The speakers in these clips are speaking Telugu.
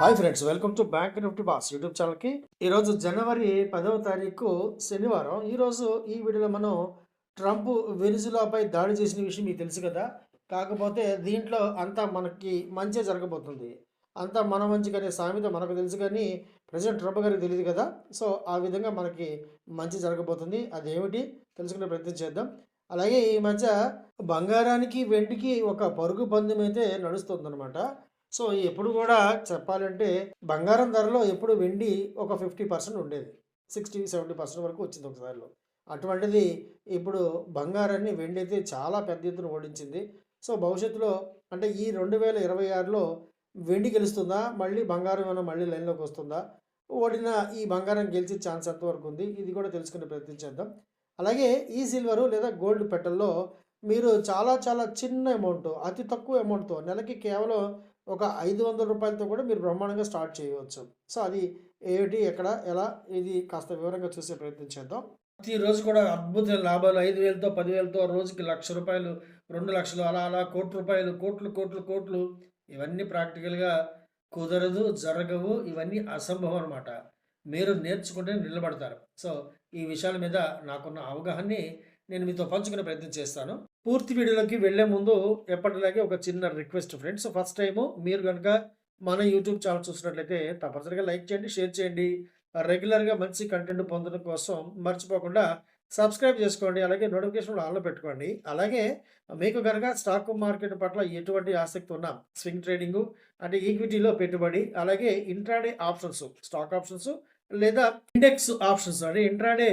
Hi friends, welcome to bank Nifty boss YouTube ఛానల్కి. ఈరోజు జనవరి 10వ తారీఖు శనివారం. ఈరోజు ఈ వీడియోలో మనం ట్రంప్ వెనిజులాపై దాడి చేసిన విషయం మీకు తెలుసు కదా. కాకపోతే దీంట్లో అంతా మనకి మంచి జరగబోతుంది, అంతా మన మంచిగా అనే సామెత మనకు తెలుసు, కానీ ప్రెసిడెంట్ ట్రంప్ గారికి తెలియదు కదా. సో ఆ విధంగా మనకి మంచి జరగబోతుంది. అదేమిటి తెలుసుకునే ప్రయత్నం చేద్దాం. అలాగే ఈ మధ్య బంగారానికి వెండికి ఒక పరుగు పందెం అయితే నడుస్తుందన్నమాట. సో ఎప్పుడు కూడా చెప్పాలంటే బంగారం ధరలో ఎప్పుడు వెండి ఒక 50% ఉండేది, 60-70% వరకు వచ్చింది ఒకసారిలో. అటువంటిది ఇప్పుడు బంగారాన్ని వెండి అయితే చాలా పెద్ద ఎత్తున ఓడించింది. సో భవిష్యత్తులో అంటే ఈ 2026లో వెండి గెలుస్తుందా, మళ్ళీ బంగారం ఏమైనా మళ్ళీ లైన్లోకి వస్తుందా, ఓడిన ఈ బంగారం గెలిచే ఛాన్స్ ఎంతవరకు ఉంది, ఇది కూడా తెలుసుకునే ప్రయత్నం చేద్దాం. అలాగే ఈ సిల్వరు లేదా గోల్డ్ పెట్టల్లో మీరు చాలా చాలా చిన్న అమౌంట్, అతి తక్కువ అమౌంట్తో నెలకి కేవలం ఒక 500 రూపాయలతో కూడా మీరు బ్రహ్మాండంగా స్టార్ట్ చేయవచ్చు. సో అది ఏమిటి, ఎక్కడ, ఎలా, ఇది కాస్త వివరంగా చూసే ప్రయత్నం చేద్దాం. ప్రతిరోజు కూడా అద్భుతమైన లాభాలు 5,000తో 10,000తో రోజుకి ₹1,00,000, 2,00,000, అలా అలా ₹1,00,00,000, కోట్లు కోట్లు కోట్లు. ఇవన్నీ ప్రాక్టికల్గా కుదరదు, జరగవు, ఇవన్నీ అసంభవం అనమాట. మీరు నేర్చుకుంటే నిలబడతారు. సో ఈ విషయాల మీద నాకున్న అవగాహనని నేను మీతో పంచుకునే ప్రయత్నం చేస్తాను. పూర్తి వీడియోలోకి వెళ్లే ముందు ఎప్పటిలాగే ఒక చిన్న రిక్వెస్ట్ ఫ్రెండ్స్. ఫస్ట్ టైము మీరు కనుక మన యూట్యూబ్ ఛానల్ చూసినట్లయితే తప్పనిసరిగా లైక్ చేయండి, షేర్ చేయండి. రెగ్యులర్గా మంచి కంటెంట్ పొందడం కోసం మర్చిపోకుండా సబ్స్క్రైబ్ చేసుకోండి. అలాగే నోటిఫికేషన్ ఆన్లో పెట్టుకోండి. అలాగే మీకు కనుక స్టాక్ మార్కెట్ పట్ల ఎటువంటి ఆసక్తి ఉన్నా, స్వింగ్ ట్రేడింగు అంటే ఈక్విటీలో పెట్టుబడి, అలాగే ఇంట్రాడే ఆప్షన్స్, స్టాక్ ఆప్షన్స్ లేదా ఇండెక్స్ ఆప్షన్స్ అంటే ఇంట్రాడే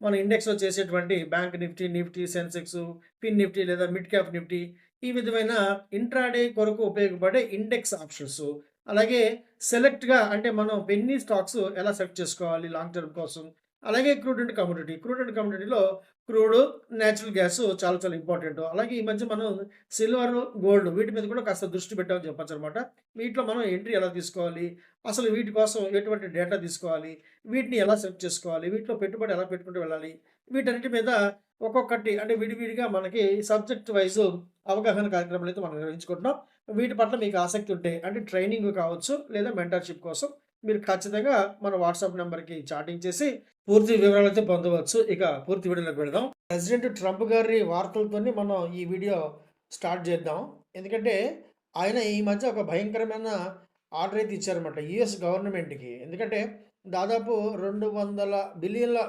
మన ఇండెక్స్లో చేసేటువంటి bank Nifty, Nifty, Sensex, pin Nifty లేదా మిడ్ క్యాప్ నిఫ్టీ, ఈ విధమైన ఇంట్రాడే కొరకు ఉపయోగపడే ఇండెక్స్ ఆప్షన్స్, అలాగే సెలెక్ట్గా అంటే మనం పెన్నీ స్టాక్స్ ఎలా సెలెక్ట్ చేసుకోవాలి లాంగ్ టర్మ్ కోసం, అలాగే క్రూడ్ అండ్ కమోడిటీ, క్రూడ్లో క్రూడ్, న్యాచురల్ గ్యాస్ చాలా చాలా ఇంపార్టెంట్. అలాగే ఈ మధ్య మనం సిల్వర్, గోల్డ్ వీటి మీద కూడా కాస్త దృష్టి పెట్టామని చెప్పచ్చు అనమాట. వీటిలో మనం ఎంట్రీ ఎలా తీసుకోవాలి, అసలు వీటి కోసం ఎటువంటి డేటా తీసుకోవాలి, వీటిని ఎలా సెలెక్ట్ చేసుకోవాలి, వీటిలో పెట్టుబడి ఎలా పెట్టుకుంటూ వెళ్ళాలి, వీటన్నిటి మీద ఒక్కొక్కటి అంటే విడివిడిగా మనకి సబ్జెక్ట్ వైజ్ అవగాహన కార్యక్రమాలు అయితే మనం నిర్వహించుకుంటున్నాం. వీటి పట్ల మీకు ఆసక్తి ఉంటే అంటే ట్రైనింగ్ కావచ్చు లేదా మెంటర్షిప్ కోసం మీరు ఖచ్చితంగా మన వాట్సాప్ నెంబర్కి చాటింగ్ చేసి పూర్తి వివరాలు అయితే పొందవచ్చు. ఇక పూర్తి వీడియోలోకి వెళదాం. ప్రెసిడెంట్ ట్రంప్ గారి వార్తలతోని మనం ఈ వీడియో స్టార్ట్ చేద్దాం. ఎందుకంటే ఆయన ఈ మధ్య ఒక భయంకరమైన ఆర్డర్ అయితే ఇచ్చారన్నమాట యుఎస్ గవర్నమెంట్కి. ఎందుకంటే దాదాపు $200 బిలియన్ల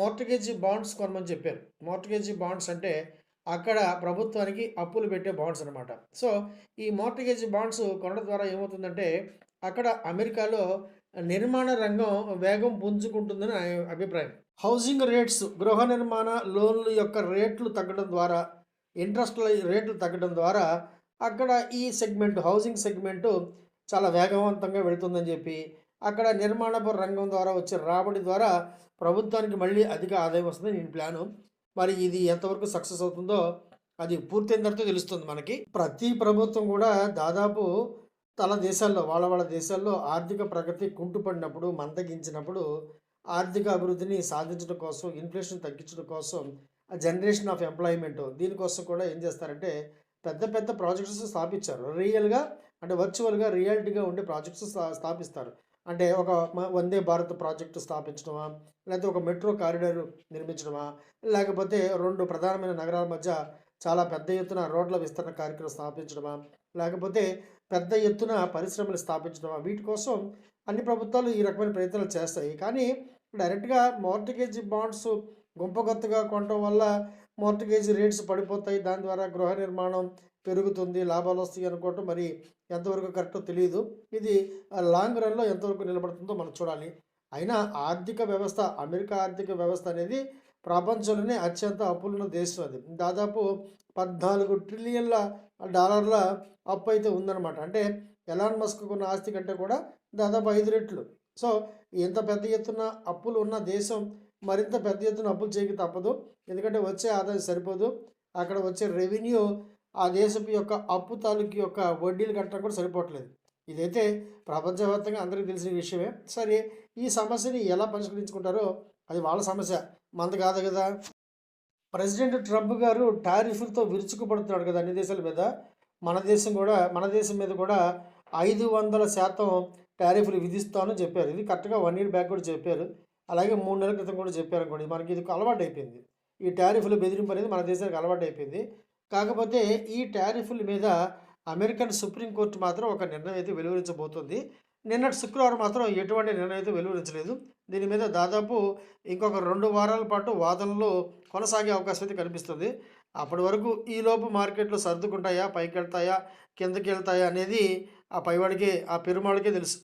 మోర్టగేజ్ బాండ్స్ కొనమని చెప్పారు. మోర్టగేజ్ బాండ్స్ అంటే అక్కడ ప్రభుత్వానికి అప్పులు పెట్టే బాండ్స్ అనమాట. సో ఈ మోర్టగేజ్ బాండ్స్ కొనడం ద్వారా ఏమవుతుందంటే అక్కడ అమెరికాలో నిర్మాణ రంగం వేగం పుంజుకుంటుందని ఆయన అభిప్రాయం. హౌసింగ్ రేట్స్, గృహ నిర్మాణ లోన్లు యొక్క రేట్లు తగ్గడం ద్వారా, ఇంట్రెస్ట్ రేట్లు తగ్గడం ద్వారా అక్కడ ఈ సెగ్మెంట్, హౌసింగ్ సెగ్మెంటు చాలా వేగవంతంగా వెళుతుందని చెప్పి, అక్కడ నిర్మాణపు రంగం ద్వారా వచ్చే రాబడి ద్వారా ప్రభుత్వానికి మళ్ళీ అధిక ఆదాయం వస్తుంది నేను ప్లాను. మరి ఇది ఎంతవరకు సక్సెస్ అవుతుందో అది పూర్తయిన తర్వాత తెలుస్తుంది మనకి. ప్రతి ప్రభుత్వం కూడా దాదాపు తన దేశాల్లో వాళ్ళ దేశాల్లో ఆర్థిక ప్రగతి కుంటుపడినప్పుడు, మందగించినప్పుడు ఆర్థిక అభివృద్ధిని సాధించడం కోసం, ఇన్ఫ్లేషన్ తగ్గించడం కోసం, ఆ జనరేషన్ ఆఫ్ ఎంప్లాయ్మెంట్ దీనికోసం కూడా ఏం చేస్తారంటే పెద్ద పెద్ద ప్రాజెక్ట్స్ స్థాపించారు. రియల్గా అంటే వర్చువల్గా రియాలిటీగా ఉండే ప్రాజెక్ట్స్ స్థాపిస్తారు. అంటే ఒక వందే భారత్ ప్రాజెక్టు స్థాపించడమా, లేకపోతే ఒక మెట్రో కారిడార్ నిర్మించడమా, లేకపోతే 2 ప్రధానమైన నగరాల మధ్య చాలా పెద్ద ఎత్తున రోడ్ల విస్తరణ కార్యక్రమం స్థాపించడమా, లేకపోతే పెద్ద ఎత్తున పరిశ్రమలు స్థాపించడమా, వీటి కోసం అన్ని ప్రభుత్వాలు ఈ రకమైన ప్రయత్నాలు చేస్తాయి. కానీ డైరెక్ట్గా మార్టిగేజ్ బాండ్స్ గుంపగొత్తగా కొనడం వల్ల మార్టిగేజ్ రేట్స్ పడిపోతాయి, దాని ద్వారా గృహ నిర్మాణం పెరుగుతుంది, లాభాలు వస్తాయి అనుకోవటం మరి ఎంతవరకు కరెక్టో తెలియదు. ఇది లాంగ్ రన్లో ఎంతవరకు నిలబడుతుందో మనం చూడాలి. అయినా ఆర్థిక వ్యవస్థ, అమెరికా ఆర్థిక వ్యవస్థ అనేది ప్రపంచంలోనే అత్యంత అప్పులున్న దేశం. అది దాదాపు $14 ట్రిలియన్ల అప్పు అయితే ఉందన్నమాట. అంటే ఎలాన్ మస్క్ ఉన్న ఆస్తి కంటే కూడా దాదాపు 5 రెట్లు. సో ఎంత పెద్ద ఎత్తున అప్పులు ఉన్న దేశం మరింత పెద్ద ఎత్తున అప్పులు చేయక తప్పదు. ఎందుకంటే వచ్చే ఆదాయం సరిపోదు, అక్కడ వచ్చే రెవెన్యూ ఆ దేశపు యొక్క అప్పు తాలూకు యొక్క వడ్డీలు కట్టడం కూడా సరిపోవట్లేదు. ఇదైతే ప్రపంచవ్యాప్తంగా అందరికీ తెలిసిన విషయమే. సరే ఈ సమస్యని ఎలా పరిష్కరించుకుంటారో అది వాళ్ళ సమస్య, మనది కాదు కదా. ప్రెసిడెంట్ ట్రంప్ గారు టారిఫ్లతో విరుచుకుపడుతున్నాడు కదా అన్ని దేశాల మీద. మన దేశం మీద కూడా 500% టారిఫ్‌లు విధిస్తామని చెప్పారు. ఇది కరెక్ట్‌గా 1 ఇయర్ బ్యాక్ కూడా చెప్పారు. అలాగే 3 నెలల క్రితం కూడా చెప్పారనుకోండి. మనకి ఇది అలవాటైపోయింది. ఈ టారిఫ్‌లు బెదిరింపు అనేది మన దేశానికి అలవాటైపోయింది. కాకపోతే ఈ టారిఫ్‌ల మీద అమెరికన్ సుప్రీం కోర్ట్ మాత్రం ఒక నిర్ణయం అయితే వెలువరించబోతుంది. నిన్నటి శుక్రవారం మాత్రం ఎటువంటి నిర్ణయం అయితే వెలువరించలేదు. దీని మీద దాదాపు ఇంకొక 2 వారాల పాటు వాదనలు కొనసాగే అవకాశం అయితే కనిపిస్తుంది. అప్పటి వరకు ఈలోపు మార్కెట్లు సర్దుకుంటాయా? పైకెళ్తాయా? కిందకెళ్తాయా? అనేది ఆ పైవాడికే, ఆ పెరుమాళ్ళకే తెలుసు.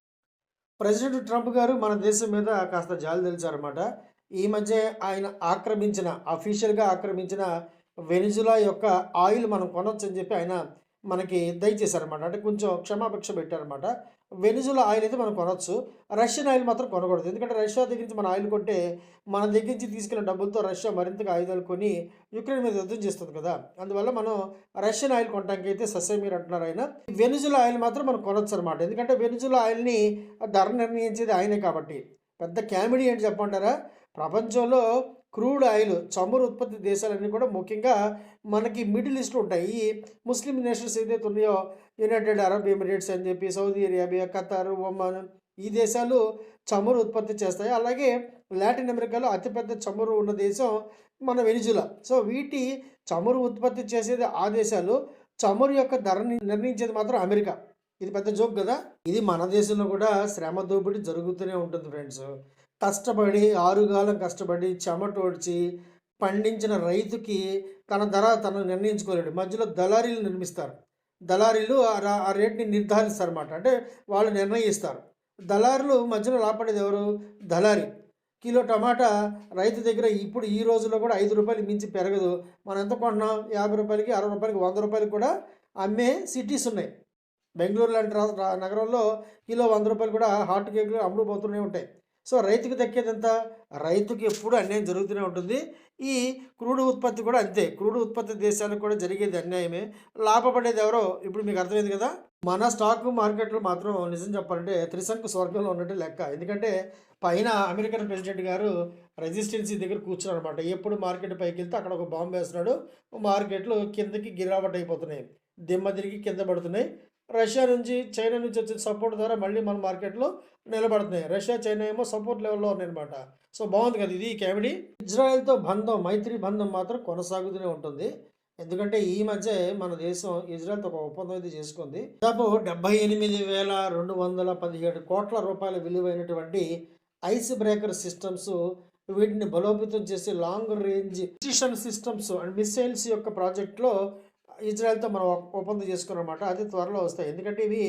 ప్రెసిడెంట్ ట్రంప్ గారు మన దేశం మీద కాస్త జాలి తెలిచారన్నమాట. ఈ మధ్య ఆయన అఫీషియల్‌గా ఆక్రమించిన వెనిజులా యొక్క ఆయిల్ మనం కొనొచ్చని చెప్పి ఆయన మనకి దయచేశారన్నమాట. అంటే కొంచెం క్షమాభిక్ష పెట్టారన్నమాట. వెనిజులా ఆయిల్ అయితే మనం కొనొచ్చు. రష్యన్ ఆయిల్ మాత్రం కొనకూడదు. ఎందుకంటే రష్యా దగ్గర నుంచి మన ఆయిల్ కొంటే మన దగ్గర నుంచి తీసుకెళ్ళిన డబ్బులతో రష్యా మరింతగా ఆయుధాలు కొని యుక్రెయిన్ మీద యుద్ధం చేస్తుంది కదా! అందువల్ల మనం రష్యన్ ఆయిల్ కొనటానికైతే ససేమిరా అంటున్నారు ఆయన. వెనిజులా ఆయిల్ మాత్రం మనం కొనొచ్చనమాట. ఎందుకంటే వెనిజులా ఆయిల్‌ని ధర నిర్ణయించేది ఆయనే కాబట్టి. పెద్ద కామెడీ ఏంటి చెప్పమంటారా? ప్రపంచంలో క్రూడ్ ఆయిల్ చమురు ఉత్పత్తి దేశాలన్నీ కూడా ముఖ్యంగా మనకి మిడిల్ ఈస్ట్‌లో ఉంటాయి. ఈ ముస్లిం నేషన్స్ ఏదైతే ఉన్నాయో యునైటెడ్ అరబ్ ఎమిరేట్స్ అని చెప్పి, సౌదీ అరేబియా, ఖతార్, ఒమాన్ ఈ దేశాలు చమురు ఉత్పత్తి చేస్తాయి. అలాగే లాటిన్ అమెరికాలో అతిపెద్ద చమురు ఉన్న దేశం మన వెనిజులా. సో, వీటి చమురు ఉత్పత్తి చేసేది ఆ దేశాలు. చమురు యొక్క ధరని నిర్ణయించేది మాత్రం అమెరికా. ఇది పెద్ద జోక్ గదా! ఇది మన దేశంలో కూడా శ్రమ దోపిడీ జరుగుతూనే ఉంటుంది ఫ్రెండ్స్. కష్టపడి, ఆరుగాలం కష్టపడి, చెమటోడ్చి పండించిన రైతుకి తన ధర తను నిర్ణయించుకోలేడు. మధ్యలో దళారీలు నిర్మిస్తారు. దళారీలు ఆ రేట్‌ని నిర్ధారిస్తారన్నమాట. అంటే వాళ్ళు నిర్ణయిస్తారు. దళారులు మధ్యలో లాభపడేది ఎవరు? దళారి. కిలో టమాటా రైతు దగ్గర ఇప్పుడు ఈ రోజుల్లో కూడా రూ. 5 మించి పెరగదు. మనం ఎంత కొంటున్నాం? రూ. 50కి, రూ. 60కి, రూ. 100 కూడా అమ్మే సిటీస్ ఉన్నాయి. బెంగుళూరు లాంటి నగరంలో కిలో రూ. 100 కూడా హాట్ కేక్‌లు అమ్ముడుపోతూనే ఉంటాయి. సో, రైతుకి దక్కేదెంత? రైతుకి ఎప్పుడు అన్యాయం జరుగుతూనే ఉంటుంది. ఈ క్రూడ్ ఉత్పత్తి కూడా అంతే. క్రూడ్ ఉత్పత్తి దేశాలకు కూడా జరిగేది అన్యాయమే. లాభపడేది ఎవరో ఇప్పుడు మీకు అర్థమైంది కదా! మన స్టాక్ మార్కెట్‌లో మాత్రం నిజం చెప్పాలంటే త్రిశంకు స్వర్గంలో ఉన్నట్టు లెక్క. ఎందుకంటే పైన అమెరికన్ ప్రెసిడెంట్ గారు రెసిస్టెన్సీ దగ్గర కూర్చున్నారనమాట. ఎప్పుడు మార్కెట్ పైకెళ్తే అక్కడ ఒక బాంబ్ వేస్తున్నాడు. మార్కెట్లు కిందకి గిరావట్ అయిపోతున్నాయి. దిమ్మ తిరిగి కింద పడుతున్నాయి. రష్యా నుంచి, చైనా నుంచి వచ్చిన సపోర్ట్ ద్వారా మళ్ళీ మన మార్కెట్‌లో నిలబడుతున్నాయి. రష్యా, చైనా ఏమో సపోర్ట్ లెవెల్‌లో ఉన్నాయన్నమాట. సో, బాగుంది కదా! ఇది కామెడీ. ఇజ్రాయెల్‌తో మైత్రి బంధం మాత్రం కొనసాగుతూనే ఉంటుంది. ఎందుకంటే ఈ మధ్య మన దేశం ఇజ్రాయెల్‌తో ఒక ఒప్పందం అయితే చేసుకుంది. దాదాపు 78,217 కోట్ల రూపాయల విలువైనటువంటి ఐస్ బ్రేకర్ సిస్టమ్స్ వీటిని బలోపేతం చేసే long range precision systems and missiles యొక్క ప్రాజెక్ట్‌లో ఇజ్రాయెల్‌తో మనం ఒప్పందం చేసుకున్నామన్నమాట. అది త్వరలో వస్తాయి. ఎందుకంటే ఇవి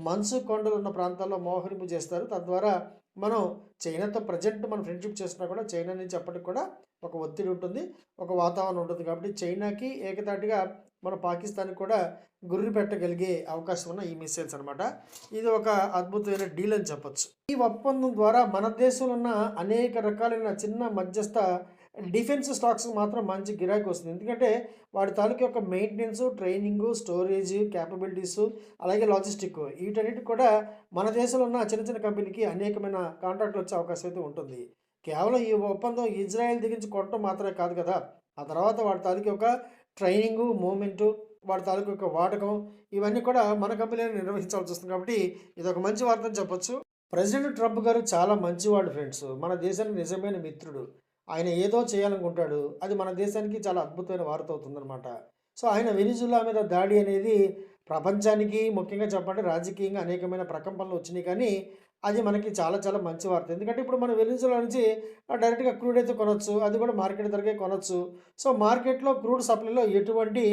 మంచు కొండలు ఉన్న ప్రాంతాల్లో మోహరింపు చేస్తారు. తద్వారా మనం చైనాతో ప్రెజెంట్ మనం ఫ్రెండ్‌షిప్ చేస్తున్నా కూడా చైనా నుంచి అప్పటికి కూడా ఒక ఒత్తిడి ఉంటుంది. ఒక వాతావరణం ఉంటుంది. కాబట్టి చైనాకి ఏకధాటిగా మన పాకిస్తాన్‌కి కూడా గురి పెట్టగలిగే అవకాశం ఉన్న ఈ మిసైల్స్ అనమాట. ఇది ఒక అద్భుతమైన డీల్ అని చెప్పొచ్చు. ఈ ఒప్పందం ద్వారా మన దేశంలో ఉన్న అనేక రకాలైన చిన్న మధ్యస్థ డిఫెన్స్ స్టాక్స్‌కి మాత్రం మంచి గిరాకీ వస్తుంది. ఎందుకంటే వాటి తాలూకు యొక్క మెయింటెనెన్సు, ట్రైనింగు, స్టోరేజ్, కేపబిలిటీసు అలాగే లాజిస్టిక్ వీటన్నిటికి కూడా మన దేశంలో ఉన్న చిన్న చిన్న కంపెనీకి అనేకమైన కాంట్రాక్ట్‌లు వచ్చే అవకాశం అయితే ఉంటుంది. కేవలం ఈ ఒప్పందం ఇజ్రాయెల్ దగ్గర నుంచి కొనటం మాత్రమే కాదు కదా! ఆ తర్వాత వాటి తాలూకు యొక్క ట్రైనింగు, మూవ్‌మెంటు, వాటి తాలూకు యొక్క వాడకం ఇవన్నీ కూడా మన కంపెనీలో నిర్వహించాల్సి వస్తుంది. కాబట్టి ఇదొక మంచి వార్త అని చెప్పొచ్చు. ప్రెసిడెంట్ ట్రంప్ గారు చాలా మంచివాడు ఫ్రెండ్స్. మన దేశానికి నిజమైన మిత్రుడు. ఆయన ఏదో చేయాలనుకుంటాడు. అది మన దేశానికి చాలా అద్భుతమైన వార్త అవుతుందనమాట. సో, ఆయన వెనిజులా మీద దాడి అనేది ప్రపంచానికి ముఖ్యంగా చెప్పాలంటే రాజకీయంగా అనేకమైన ప్రకంపనలు వచ్చినాయి కానీ, అది మనకి చాలా చాలా మంచి వార్త. ఎందుకంటే ఇప్పుడు మనం వెనిజులా నుంచి డైరెక్ట్‌గా క్రూడ్ అయితే కొనొచ్చు. అది కూడా మార్కెట్ ధరకే కొనొచ్చు. సో, మార్కెట్‌లో క్రూడ్ సప్లైలో ఎటువంటి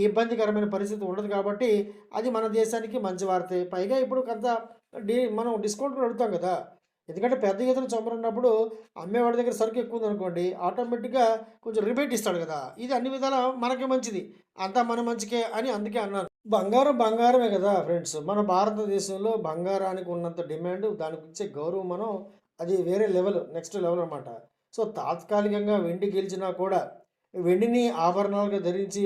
ఇబ్బందికరమైన పరిస్థితి ఉండదు కాబట్టి, అది మన దేశానికి మంచి వార్తే. పైగా ఇప్పుడు కొంత మనం డిస్కౌంట్ కూడా అడుగుతాం కదా! ఎందుకంటే పెద్ద ఎత్తున చమురున్నప్పుడు అమ్మేవాడి దగ్గర సరుకు ఎక్కువ ఉందనుకోండి, ఆటోమేటిక్‌గా కొంచెం రిబేట్ ఇస్తాడు కదా! ఇది అన్ని విధాలా మనకే మంచిది. అంతా మన మంచికే అని అందుకే అన్నాను. బంగారం బంగారమే కదా ఫ్రెండ్స్. మన భారతదేశంలో బంగారానికి ఉన్నంత డిమాండ్, దానికిచ్చే గౌరవం అది వేరే లెవెల్. నెక్స్ట్ లెవెల్ అనమాట. సో, తాత్కాలికంగా వెండి గెలిచినా కూడా వెండిని ఆభరణాలుగా ధరించి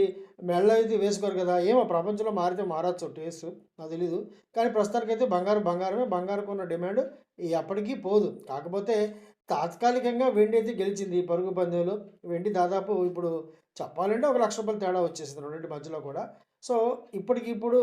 మెడలో అయితే వేసుకోరు కదా! ఏమో ప్రపంచంలో మారితే మారచ్చు టేస్ట్ నాకు తెలీదు. కానీ ప్రస్తుతానికైతే బంగారం బంగారమే. బంగారంకున్న ఉన్న డిమాండ్ ఎప్పటికీ పోదు. కాకపోతే తాత్కాలికంగా వెండి అయితే గెలిచింది ఈ పరుగు పందెంలో. వెండి దాదాపు ఇప్పుడు చెప్పాలంటే ఒక రూ. 1,00,000 తేడా వచ్చేసింది రెండింటి మధ్యలో కూడా. సో ఇప్పటికిప్పుడు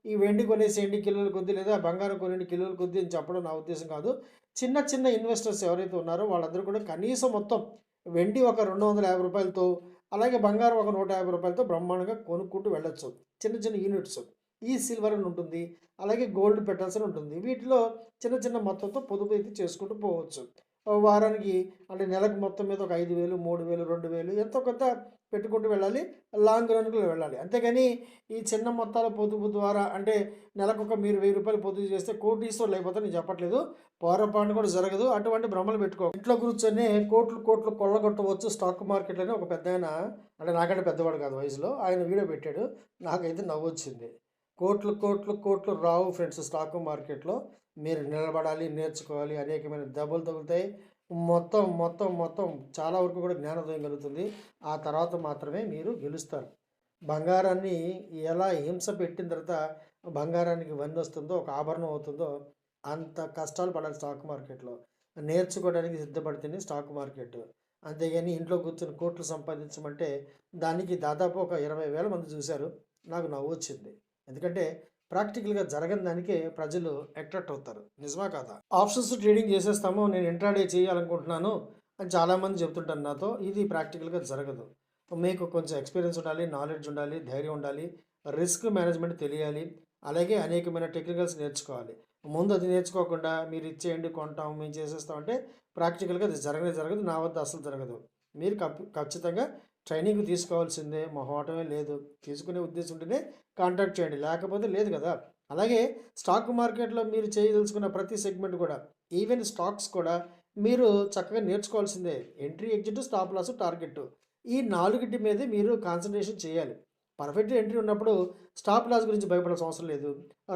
ఈ వెండి కొనేసేయండి కిలోల కొద్దీ లేదా బంగారం కొనేయండి కిలోల కొద్దీ అని చెప్పడం నా ఉద్దేశం కాదు. చిన్న చిన్న ఇన్వెస్టర్స్ ఎవరైతే ఉన్నారో వాళ్ళందరూ కూడా కనీసం మొత్తం వెండి ఒక రూ. 250తో అలాగే బంగారం ఒక రూ. 150తో బ్రహ్మాండంగా కొనుక్కుంటూ వెళ్ళొచ్చు. చిన్న చిన్న యూనిట్స్. ఈ సిల్వర్ అని ఉంటుంది. అలాగే గోల్డ్ పెట్టాల్సి ఉంటుంది. వీటిలో చిన్న చిన్న మొత్తంతో పొదుపు అయితే చేసుకుంటూ పోవచ్చు. వారానికి అంటే నెలకు మొత్తం మీద ఒక 5,000, 3,000, 2,000 ఎంతో కొంత పెట్టుకుంటూ వెళ్ళాలి. లాంగ్ రన్‌లో వెళ్ళాలి. అంతేగాని ఈ చిన్న మొత్తాల పొదుపు ద్వారా అంటే నెలకొక మీరు రూ. 1000 పొదుపు చేస్తే కోటీశ్వరులు అయిపోతారు నేను చెప్పట్లేదు. పొరపాటున కూడా జరగదు. అటువంటి భ్రమలు పెట్టుకో. ఇంట్లో కూర్చొని కోట్లు కోట్లు కొల్లగొట్టవచ్చు స్టాక్ మార్కెట్‌లోనే ఒక పెద్దాయన అంటే నాకంటే పెద్దవాడు కాదు వయసులో. ఆయన వీడియో పెట్టాడు. నాకైతే నవ్వొచ్చింది. కోట్లు కోట్లు కోట్లు రావు ఫ్రెండ్స్ స్టాక్ మార్కెట్‌లో. మీరు నిలబడాలి, నేర్చుకోవాలి. అనేకమైన దెబ్బలు తగులుతాయి. మొత్తం, మొత్తం, మొత్తం చాలా వరకు కూడా జ్ఞానోదయం కలుగుతుంది. ఆ తర్వాత మాత్రమే మీరు గెలుస్తారు. బంగారాన్ని ఎలా హింస పెట్టిన తర్వాత బంగారానికి వన్నొస్తుందో, ఒక ఆభరణం అవుతుందో, అంత కష్టాలు పడాలి స్టాక్ మార్కెట్‌లో. నేర్చుకోవడానికి సిద్ధపడితేనే స్టాక్ మార్కెట్. అంతేగాని ఇంట్లో కూర్చొని కోట్లు సంపాదించమంటే దానికి దాదాపు ఒక 20,000 మంది చూశారు. నాకు నవ్వొచ్చింది. ఎందుకంటే ప్రాక్టికల్‌గా జరగని దానికే ప్రజలు అట్రాక్ట్ అవుతారు. నిజమా కాదా? ఆప్షన్స్ ట్రేడింగ్ చేసేస్తాము. నేను ఇంట్రాడే చేయాలనుకుంటున్నాను అని చాలామంది చెప్తుంటారు నాతో. ఇది ప్రాక్టికల్‌గా జరగదు. మీకు కొంచెం ఎక్స్‌పీరియన్స్ ఉండాలి, నాలెడ్జ్ ఉండాలి, ధైర్యం ఉండాలి, రిస్క్ మేనేజ్‌మెంట్ తెలియాలి. అలాగే అనేకమైన టెక్నికల్స్ నేర్చుకోవాలి. ముందు అది నేర్చుకోకుండా మీరు ఇచ్చేయండి కొంటాం, మేము చేసేస్తాం అంటే ప్రాక్టికల్‌గా అది జరగనే జరగదు. నా వద్ద అసలు జరగదు. మీరు ఖచ్చితంగా ట్రైనింగ్ తీసుకోవాల్సిందే. మొహమాటమే లేదు. తీసుకునే ఉద్దేశం ఉంటేనే కాంటాక్ట్ చేయండి. లేకపోతే లేదు కదా! అలాగే స్టాక్ మార్కెట్‌లో మీరు చేయదలుచుకున్న ప్రతి సెగ్మెంట్ కూడా ఈవెన్ స్టాక్స్ కూడా మీరు చక్కగా నేర్చుకోవాల్సిందే. Entry, exit, stop loss, target. ఈ 4 మీదే మీరు కాన్సంట్రేషన్ చేయాలి. పర్ఫెక్ట్ ఎంట్రీ ఉన్నప్పుడు స్టాప్ లాస్ గురించి భయపడాల్సిన అవసరం లేదు.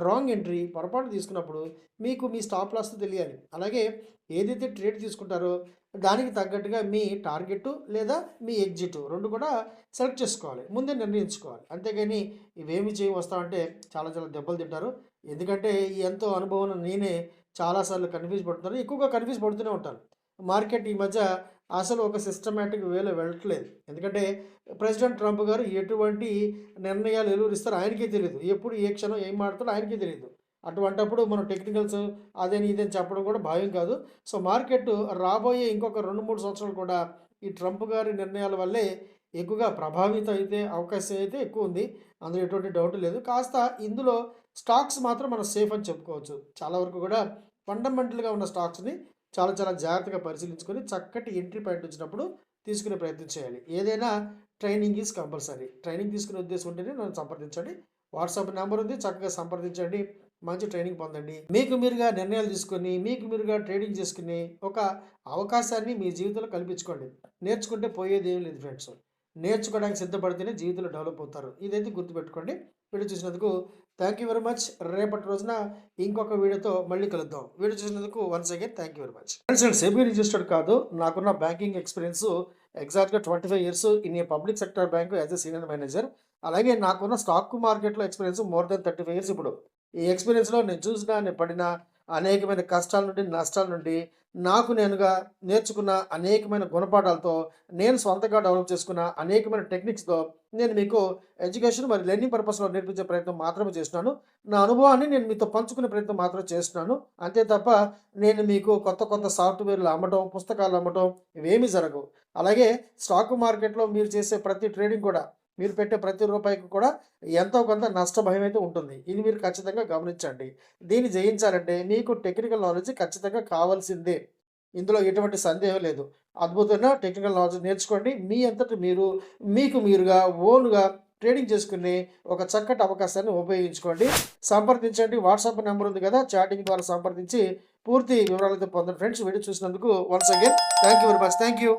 రాంగ్ ఎంట్రీ పొరపాటు తీసుకున్నప్పుడు మీకు మీ స్టాప్ లాస్ తెలియాలి. అలాగే ఏదైతే ట్రేడ్ తీసుకుంటారో దానికి తగ్గట్టుగా మీ టార్గెట్ లేదా మీ ఎగ్జిట్ 2 కూడా సెలెక్ట్ చేసుకోవాలి. ముందే నిర్ణయించుకోవాలి. అంతేగాని ఇవేమి చేయి వస్తామంటే చాలా చాలా దెబ్బలు తింటారు. ఎందుకంటే ఈ ఎంతో అనుభవం నేనే చాలాసార్లు కన్ఫ్యూజ్ పడుతున్నాను. ఎక్కువగా కన్ఫ్యూజ్ పడుతూనే ఉంటాను. మార్కెట్ ఈ మధ్య అసలు ఒక సిస్టమాటిక్ వేలో వెళ్ళట్లేదు. ఎందుకంటే ప్రెసిడెంట్ ట్రంప్ గారు ఎటువంటి నిర్ణయాలు వెలువరిస్తారో ఆయనకే తెలీదు. ఎప్పుడు ఏ క్షణం ఏం మాట్లాడతారో ఆయనకే తెలీదు. అటువంటప్పుడు మనం టెక్నికల్స్ అదని ఇదని చెప్పడం కూడా భావ్యం కాదు. సో మార్కెట్ రాబోయే ఇంకొక 2, 3 సంవత్సరాలు కూడా ఈ ట్రంప్ గారి నిర్ణయాల వల్లే ఎక్కువగా ప్రభావితం అయితే అవకాశం అయితే ఎక్కువ ఉంది. అందులో ఎటువంటి డౌట్ లేదు. కాస్త ఇందులో స్టాక్స్ మాత్రం మనం సేఫ్ అని చెప్పుకోవచ్చు. చాలా వరకు కూడా ఫండమెంటల్‌గా ఉన్న స్టాక్స్‌ని చాలా చాలా జాగ్రత్తగా పరిశీలించుకొని చక్కటి ఎంట్రీ పాయింట్ వచ్చినప్పుడు తీసుకునే ప్రయత్నం చేయాలి. ఏదైనా ట్రైనింగ్ ఈజ్ కంపల్సరీ. ట్రైనింగ్ తీసుకునే ఉద్దేశం ఉంటేనే నన్ను సంప్రదించండి. వాట్సాప్ నెంబర్ ఉంది. చక్కగా సంప్రదించండి. మంచి ట్రైనింగ్ పొందండి. మీకు మీరుగా నిర్ణయాలు తీసుకొని, మీకు మీరుగా ట్రేడింగ్ చేసుకునే ఒక అవకాశాన్ని మీ జీవితంలో కల్పించుకోండి. నేర్చుకుంటే పోయేదేం లేదు ఫ్రెండ్స్. నేర్చుకోవడానికి సిద్ధపడితేనే జీవితంలో డెవలప్ అవుతారు. ఇదైతే గుర్తుపెట్టుకోండి. వీడియో చూసినందుకు థ్యాంక్ యూ వెరీ మచ్. రేపటి రోజున ఇంకొక వీడియోతో మళ్ళీ కలుద్దాం. వీడియో చూసినందుకు once again thank you very much. Friends నేను సెబీ రిజిస్టర్డ్ కాదు. నాకున్న బ్యాంకింగ్ ఎక్స్పీరియన్స్ ఎగ్జాక్ట్‌గా 25 years in a public sector bank as a senior manager. అలాగే నాకున్న స్టాక్ మార్కెట్‌లో ఎక్స్పీరియన్స్ మోర్ దెన్ 35 ఇయర్స్ ఇప్పుడు. ఈ ఎక్స్పీరియన్స్‌లో నేను చూసిన, నేను పడిన అనేకమైన కష్టాల నుండి, నష్టాల నుండి నాకు నేనుగా నేర్చుకున్న అనేకమైన గుణపాఠాలతో, నేను స్వంతంగా డెవలప్ చేసుకున్న అనేకమైన టెక్నిక్స్‌తో నేను మీకు ఎడ్యుకేషన్ మరియు లెర్నింగ్ పర్పస్‌లో నేర్పించే ప్రయత్నం మాత్రమే చేస్తున్నాను. నా అనుభవాన్ని నేను మీతో పంచుకునే ప్రయత్నం మాత్రమే చేస్తున్నాను. అంతే తప్ప నేను మీకు కొత్త కొత్త సాఫ్ట్‌వేర్‌లు అమ్మటం, పుస్తకాలు అమ్మటం ఇవేమీ జరగవు. అలాగే స్టాక్ మార్కెట్‌లో మీరు చేసే ప్రతి ట్రేడింగ్ కూడా, మీరు పెట్టే ప్రతి రూపాయికి కూడా ఎంతో కొంత నష్ట భయం అయితే ఉంటుంది. ఇది మీరు ఖచ్చితంగా గమనించండి. దీన్ని జయించాలంటే మీకు టెక్నికల్ నాలెడ్జ్ ఖచ్చితంగా కావాల్సిందే. ఇందులో ఎటువంటి సందేహం లేదు. అద్భుతమైన టెక్నికల్ నాలెడ్జ్ నేర్చుకోండి. మీ అంతట మీరు మీకు మీరుగా ఓన్‌గా ట్రేడింగ్ చేసుకునే ఒక చక్కటి అవకాశాన్ని ఉపయోగించుకోండి. సంప్రదించండి. వాట్సాప్ నెంబర్ ఉంది కదా! చాటింగ్ ద్వారా సంప్రదించి పూర్తి వివరాలతో పొందండి ఫ్రెండ్స్. వీడియో చూసినందుకు once again thank you very much. Thank you.